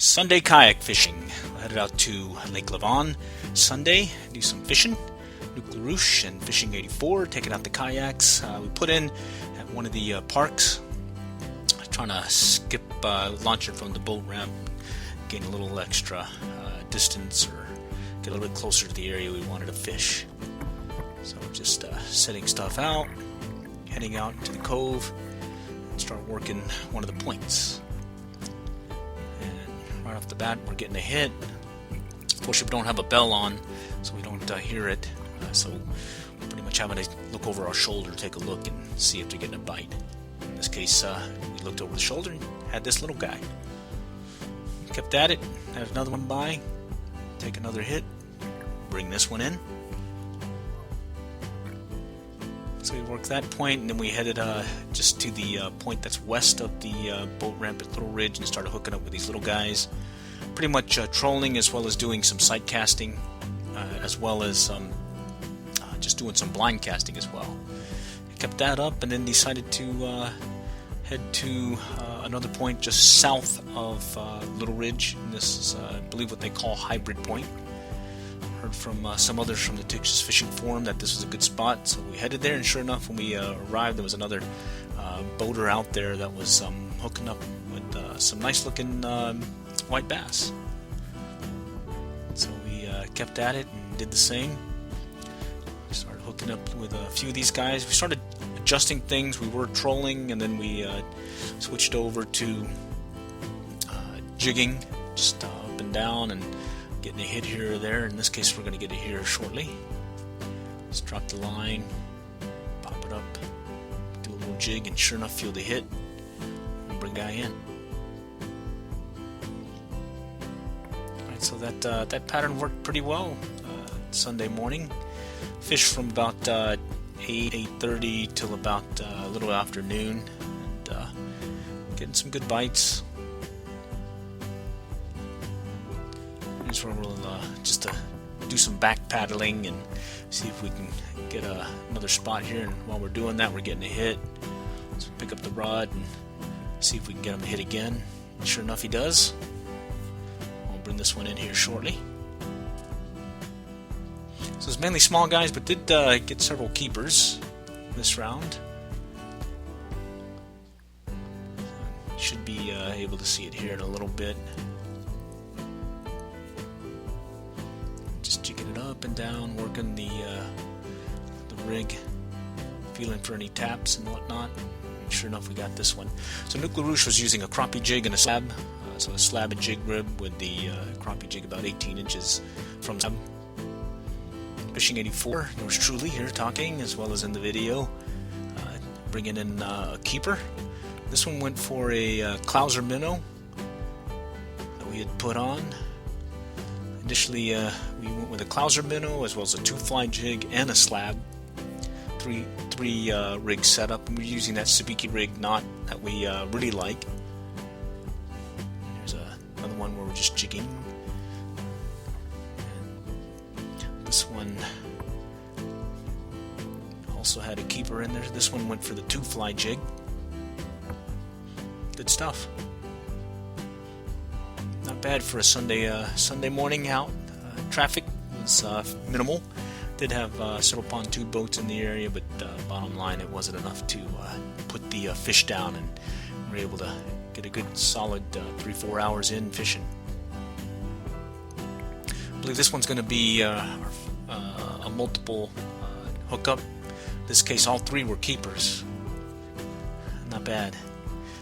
Sunday kayak fishing. We're headed out to Lake Lavon Sunday, do some fishing. Nuclaroche and Fishing 84, taking out the kayaks. We put in at one of the parks, trying to skip launching from the boat ramp, gain a little extra distance or get a little bit closer to the area we wanted to fish. So just setting stuff out, heading out into the cove, and start working one of the points. And right off the bat, we're getting a hit. Fortunately, we don't have a bell on, so we don't hear it. So we're pretty much having to look over our shoulder, take a look, and see if they're getting a bite. In this case, we looked over the shoulder and had this little guy. Kept at it, had another one by, take another hit, bring this one in. So we worked that point, and then we headed just to the point that's west of the boat ramp at Little Ridge and started hooking up with these little guys. Pretty much trolling as well as doing some sight casting, as well as just doing some blind casting as well. Kept that up and then decided to head to another point just south of Little Ridge. And this is, I believe, what they call Hybrid Point. Heard from some others from the Texas Fishing Forum that this was a good spot, so we headed there, and sure enough, when we arrived, there was another boater out there that was hooking up with some nice looking white bass. So we kept at it and did the same. Started hooking up with a few of these guys. We started adjusting things. We were trolling, and then we switched over to jigging, just up and down and getting a hit here or there. In this case, we're going to get it here shortly. Just drop the line, pop it up, do a little jig, and sure enough, feel the hit, and bring the guy in. Alright, so that pattern worked pretty well Sunday morning. Fished from about 8:30 till about a little afternoon, and getting some good bites. Here's where we'll just do some back paddling and see if we can get another spot here. And while we're doing that, we're getting a hit. So pick up the rod and see if we can get him to hit again. And sure enough, he does. I'll bring this one in here shortly. So it's mainly small guys, but did get several keepers this round. Should be able to see it here in a little bit. Just jigging it up and down, working the rig, feeling for any taps and whatnot. And sure enough, we got this one. So Nuclaroche was using a Crappie Jig and a slab. So a Slab and Jig Rig with the Crappie Jig about 18 inches from slab. Fishing 84, yours truly here talking, as well as in the video, bringing in a keeper. This one went for a Clouser Minnow that we had put on. Initially, we went with a Clouser Minnow as well as a 2-fly jig and a slab. Three rig setup, and we're using that Sabiki Rig Knot that we really like. Here's another one where we're just jigging. This one also had a keeper in there. This one went for the 2-fly jig. Good stuff. Not bad for a Sunday morning out. Traffic was minimal. Did have several pontoon boats in the area, but bottom line, it wasn't enough to put the fish down, and we were able to get a good solid 3-4 hours in fishing. I believe this one's going to be a multiple hookup. In this case, all three were keepers. Not bad.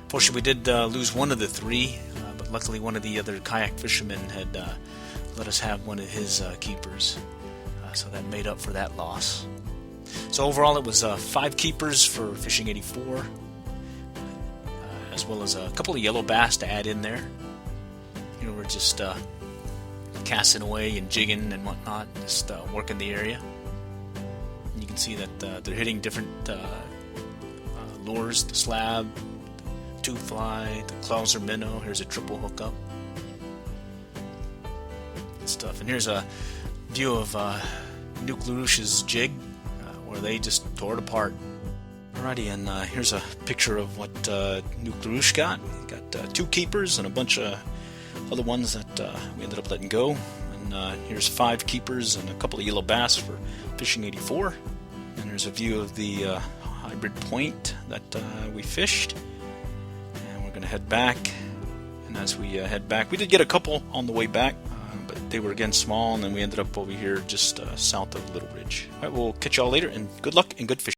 Fortunately, we did lose one of the three, but luckily one of the other kayak fishermen had let us have one of his keepers. So that made up for that loss. So overall, it was 5 keepers for Fishing 84, as well as a couple of yellow bass to add in there. You know, we're just casting away and jigging and whatnot, just working the area. And you can see that they're hitting different lures, the slab, the 2-fly, the Clouser Minnow. Here's a triple hookup. Good stuff. And here's a view of Nuclaroche's jig, where they just tore it apart. Alrighty, and here's a picture of what Nuclaroche got. He got 2 keepers and a bunch of other ones that we ended up letting go. And here's 5 keepers and a couple of yellow bass for Fishing 84. And there's a view of the hybrid point that we fished. And we're going to head back. And as we head back, we did get a couple on the way back, but they were again small, and then we ended up over here just south of Little Ridge. All right, we'll catch y'all later, and good luck and good fishing.